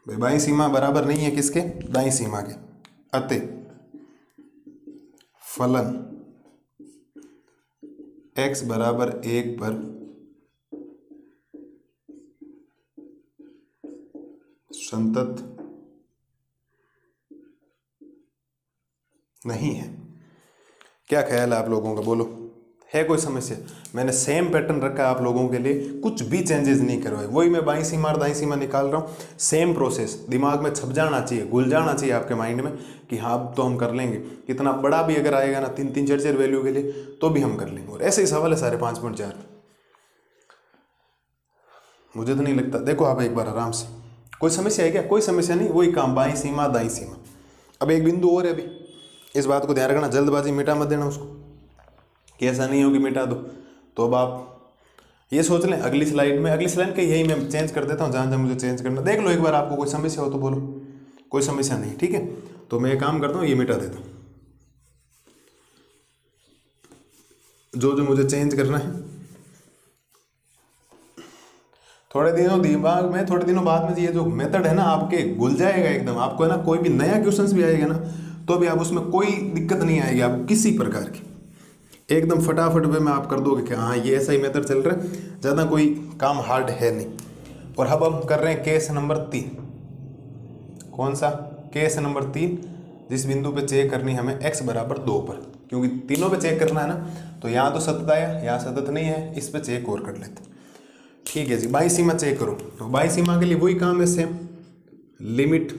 भाई बाईं सीमा बराबर नहीं है किसके? दाईं सीमा के। अतः फलन x बराबर 1 पर संतत नहीं है। क्या ख्याल है आप लोगों का? बोलो, है कोई समस्या? मैंने सेम पैटर्न रखा है आप लोगों के लिए, कुछ भी चेंजेस नहीं करवाए। वही मैं बाईं सीमा और दाईं सीमा निकाल रहा हूँ, सेम प्रोसेस दिमाग में छप जाना चाहिए, घुल जाना चाहिए आपके माइंड में कि हाँ अब तो हम कर लेंगे। कितना बड़ा भी अगर आएगा ना 3-3 4-4 वैल्यू के लिए, तो भी हम कर लेंगे। और ऐसे ही सवाल है सारे 5.4। मुझे तो नहीं लगता। देखो आप एक बार आराम से, कोई समस्या है क्या? कोई समस्या नहीं, वही काम, बाईं सीमा दाईं सीमा। अब एक बिंदु और है अभी, इस बात को ध्यान रखना, जल्दबाजी मिटा मत देना उसको, कि ऐसा नहीं हो कि मिटा दो। तो अब आप ये सोच लें अगली स्लाइड में, अगली स्लाइड के यही मैं चेंज कर देता हूँ, जहाँ जहाँ मुझे चेंज करना देख लो एक बार। आपको कोई समस्या हो तो बोलो, कोई समस्या नहीं, ठीक है। तो मैं एक काम करता हूँ, ये मिटा देता हूँ, जो जो मुझे चेंज करना है। थोड़े दिनों दिमाग में, थोड़े दिनों बाद में ये जो मेथड है ना आपके घुल जाएगा एकदम। आपको है ना कोई भी नया क्वेश्चंस भी आएगा ना, तो भी आप उसमें कोई दिक्कत नहीं आएगी आपको किसी प्रकार की, एकदम फटाफट वे में आप कर दोगे कि हाँ ये ऐसा ही मेथड चल रहा है, ज़्यादा कोई काम हार्ड है नहीं। और अब हम कर रहे हैं केस नंबर 3। कौन सा? केस नंबर 3, जिस बिंदु पे चेक करनी है हमें x बराबर 2 पर, क्योंकि तीनों पे चेक करना है ना, तो यहाँ तो सतत आया, यहाँ सतत नहीं है, इस पे चेक और कर लेते। ठीक है जी, बाई सीमा चेक करो। तो बाई सीमा के लिए वही काम है same, limit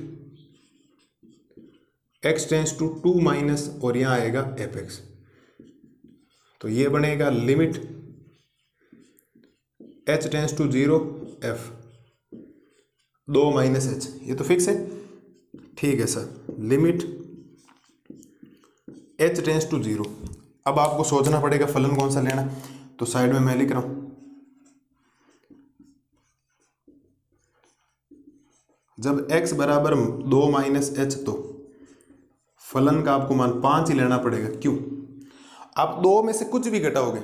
x tends to 2 minus और यहाँ आएगा fx, तो ये बनेगा limit h tends to 0 f 2 minus h, ये तो फिक्स है। ठीक है sir, limit h tends to 0। अब आपको सोचना पड़ेगा फलन कौन सा लेना, तो साइड में मैं लिख रहा हूं, जब x बराबर 2 माइनस h तो फलन का आपको मान 5 ही लेना पड़ेगा। क्यों? आप 2 में से कुछ भी घटाओगे,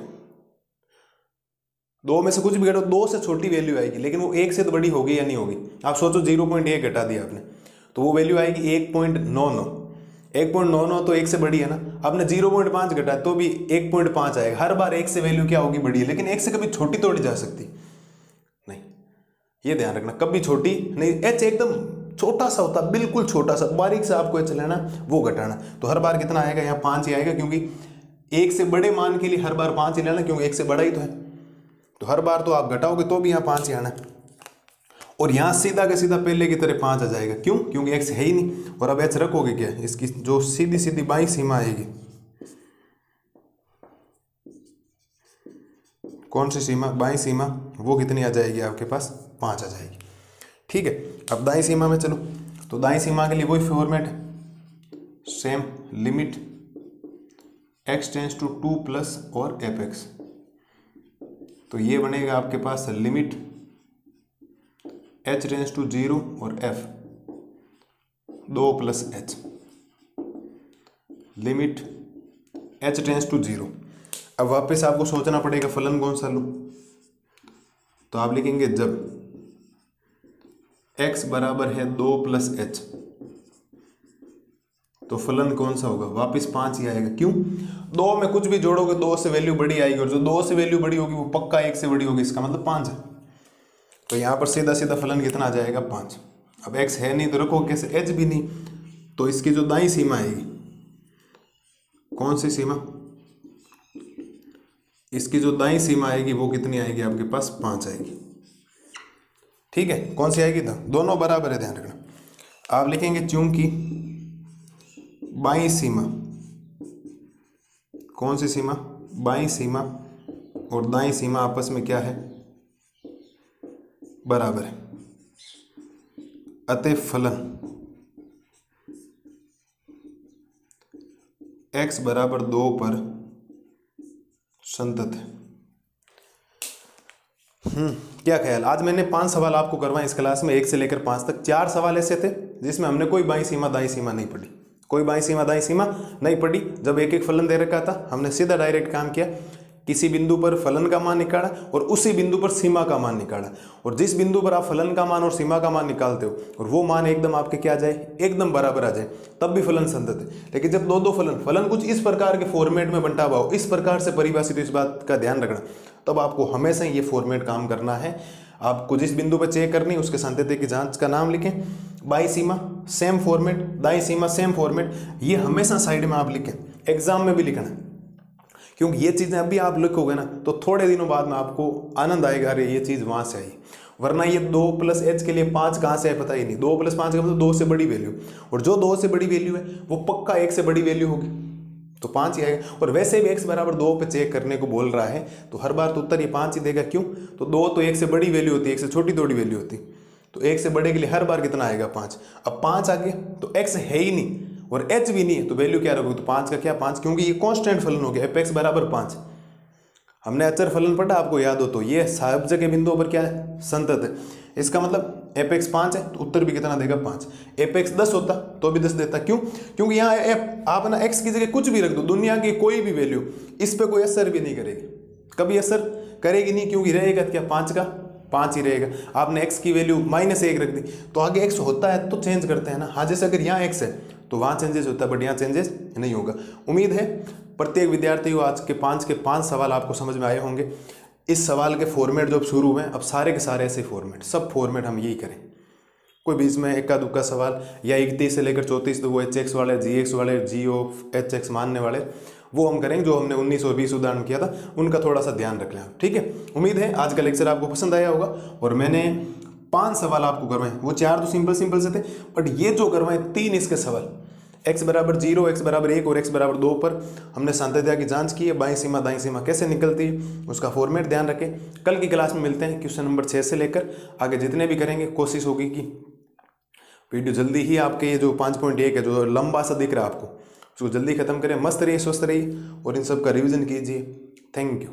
2 में से कुछ भी घटाओ, 2 से छोटी वैल्यू आएगी, लेकिन वो 1 से तो बड़ी होगी या नहीं होगी? आप सोचो 0.1 घटा दिया आपने, तो वो वैल्यू आएगी 1.99। 1.99 तो 1 से बड़ी है ना। आपने 0.5 घटाया तो भी 1.5 आएगा। हर बार 1 से वैल्यू क्या होगी? बड़ी है, लेकिन 1 से कभी छोटी तोड़ी जा सकती नहीं, ये ध्यान रखना, कभी छोटी नहीं। h एकदम छोटा सा होता, बिल्कुल छोटा सा, बारीक से आपको h लेना, वो घटाना। तो हर बार कितना आएगा? यहाँ 5 ही आएगा, क्योंकि 1 से बड़े मान के लिए हर बार 5 ही लेना, क्योंकि 1 से बड़ा ही तो है। तो हर बार तो आप घटाओगे तो भी यहाँ 5 ही आना, और यहाँ सीधा का सीधा पहले की तरह 5 आ जाएगा। क्यों? क्योंकि x है ही नहीं। और अब h रखोगे क्या? इसकी जो सीधी सीधी बाई सीमा आएगी, कौन सी सीमा? बाई सीमा, वो कितनी आ जाएगी आपके पास? 5 आ जाएगी। ठीक है, अब दाई सीमा में चलो। तो दाई सीमा के लिए वही फॉर्मेट है, same, limit x tends to 2 plus और fx, तो ये बनेगा आपके पास लिमिट h टेंस टू 0 और f 2 plus h, limit h tends to 0। अब वापस आपको सोचना पड़ेगा फलन कौन सा लूं, तो आप लिखेंगे जब x बराबर है 2 प्लस h, तो फलन कौन सा होगा? वापस 5 ही आएगा। क्यों? 2 में कुछ भी जोड़ोगे 2 से वैल्यू बड़ी आएगी, और जो 2 से वैल्यू बड़ी होगी वो पक्का 1 से बड़ी होगी, इसका मतलब 5 है। तो यहाँ पर सीधा सीधा फलन कितना आ जाएगा? 5। अब x है नहीं तो रखो कैसे? h भी नहीं, तो इसकी जो दाईं सीमा आएगी, कौन सी सीमा? इसकी जो दाईं सीमा आएगी वो कितनी आएगी आपके पास? 5 आएगी। ठीक है, कौन सी आएगी? तो दोनों बराबर है, ध्यान रखना। आप लिखेंगे चूंकि बाईं सीमा, कौन सी सीमा? बाईं सीमा और दाईं सीमा आपस में क्या है? बराबर है, अतः फलन x बराबर 2 पर संतत है। क्या ख्याल? आज मैंने 5 सवाल आपको करवाए इस क्लास में, 1 से लेकर 5 तक। 4 सवाल ऐसे थे जिसमें हमने कोई बाईं सीमा दाईं सीमा नहीं पढ़ी, कोई बाईं सीमा दाईं सीमा नहीं पढ़ी। जब एक एक फलन दे रखा था, हमने सीधा डायरेक्ट काम किया, किसी बिंदु पर फलन का मान निकाला और उसी बिंदु पर सीमा का मान निकाला। और जिस बिंदु पर आप फलन का मान और सीमा का मान निकालते हो और वो मान एकदम आपके क्या आ जाए? एकदम बराबर आ जाए, तब भी फलन संतत है। लेकिन जब दो फलन कुछ इस प्रकार के फॉर्मेट में बंटा हुआ हो, इस प्रकार से परिभाषित, इस बात का ध्यान रखना, तब आपको हमेशा ये फॉर्मेट काम करना है। आपको जिस बिंदु पर चेक करनी है उसके संतति की जांच का नाम लिखें, by Seema same format, Dai Seema same format, ये हमेशा साइड में आप लिखें, एग्जाम में भी लिखना, क्योंकि ये चीज़ें अभी आप लिखोगे ना तो थोड़े दिनों बाद में आपको आनंद आएगा, अरे ये चीज़ वहाँ से आई। वरना ये 2 प्लस h के लिए 5 कहाँ से है पता ही नहीं। 2 प्लस 5 का मतलब 2 से बड़ी वैल्यू, और जो 2 से बड़ी वैल्यू है वो पक्का 1 से बड़ी वैल्यू होगी, तो 5 ही आएगा। और वैसे भी x बराबर 2 पे चेक करने को बोल रहा है, तो हर बार तो उत्तर ये 5 ही देगा। क्यों? तो 2 तो 1 से बड़ी वैल्यू होती है, 1 से छोटी थोड़ी वैल्यू होती, तो 1 से बड़े के लिए हर बार कितना आएगा? 5। अब 5 आ गया तो x है ही नहीं और h भी नहीं है, तो वैल्यू क्या रखोगे? तो 5 का क्या? 5, क्योंकि ये कांस्टेंट फलन हो गया, f(x) बराबर 5। हमने अचर फलन पढ़ा, आपको याद हो तो, ये सब जगह बिंदुओं पर क्या है? संतत है। इसका मतलब f(x) 5 है तो उत्तर भी कितना देगा? 5। f(x) 10 होता तो भी 10 देता। क्यों? क्योंकि यहाँ f आप ना x की जगह कुछ भी रख दो, दुनिया की कोई भी वैल्यू, इस पर कोई असर भी नहीं करेगी, कभी असर करेगी नहीं, क्योंकि रहेगा क्या? 5 का 5 ही रहेगा। आपने x की वैल्यू -1 रख दी तो आगे x होता है तो चेंज करते हैं ना। हाँ, जैसे अगर यहाँ x है तो वहाँ चेंजेस होता है, बट यहाँ चेंजेस नहीं होगा। उम्मीद है प्रत्येक विद्यार्थी को आज के 5 सवाल आपको समझ में आए होंगे। इस सवाल के फॉर्मेट जो अब शुरू हुए हैं, अब सारे के सारे ऐसे फॉर्मेट, सब फॉर्मेट हम यही करें। कोई बीच में इक्का दुक्का सवाल या 31 से लेकर 34 तो वो HX वाले, GX वाले, GOF मानने वाले वो हम करेंगे। जो हमने 19 और 20 उदाहरण किया था उनका थोड़ा सा ध्यान रख लें, ठीक है। उम्मीद है आज का लेक्चर आपको पसंद आया होगा। और मैंने 5 सवाल आपको करवाए, वो 4 तो सिंपल से थे, बट ये जो करवाए 3 इसके सवाल, x बराबर 0, x बराबर 1 और x बराबर 2 पर हमने सांतत्य की जांच की है। बाईं सीमा दाईं सीमा कैसे निकलती है उसका फॉर्मेट ध्यान रखें। कल की क्लास में मिलते हैं क्वेश्चन नंबर 6 से लेकर आगे जितने भी करेंगे। कोशिश होगी कि वीडियो जल्दी ही आपके ये जो 5.1 है जो लंबा सा दिख रहा है आपको, उसको जल्दी खत्म करें। मस्त रहिए, स्वस्थ रहिए और इन सब का रिवीजन कीजिए। Thank you.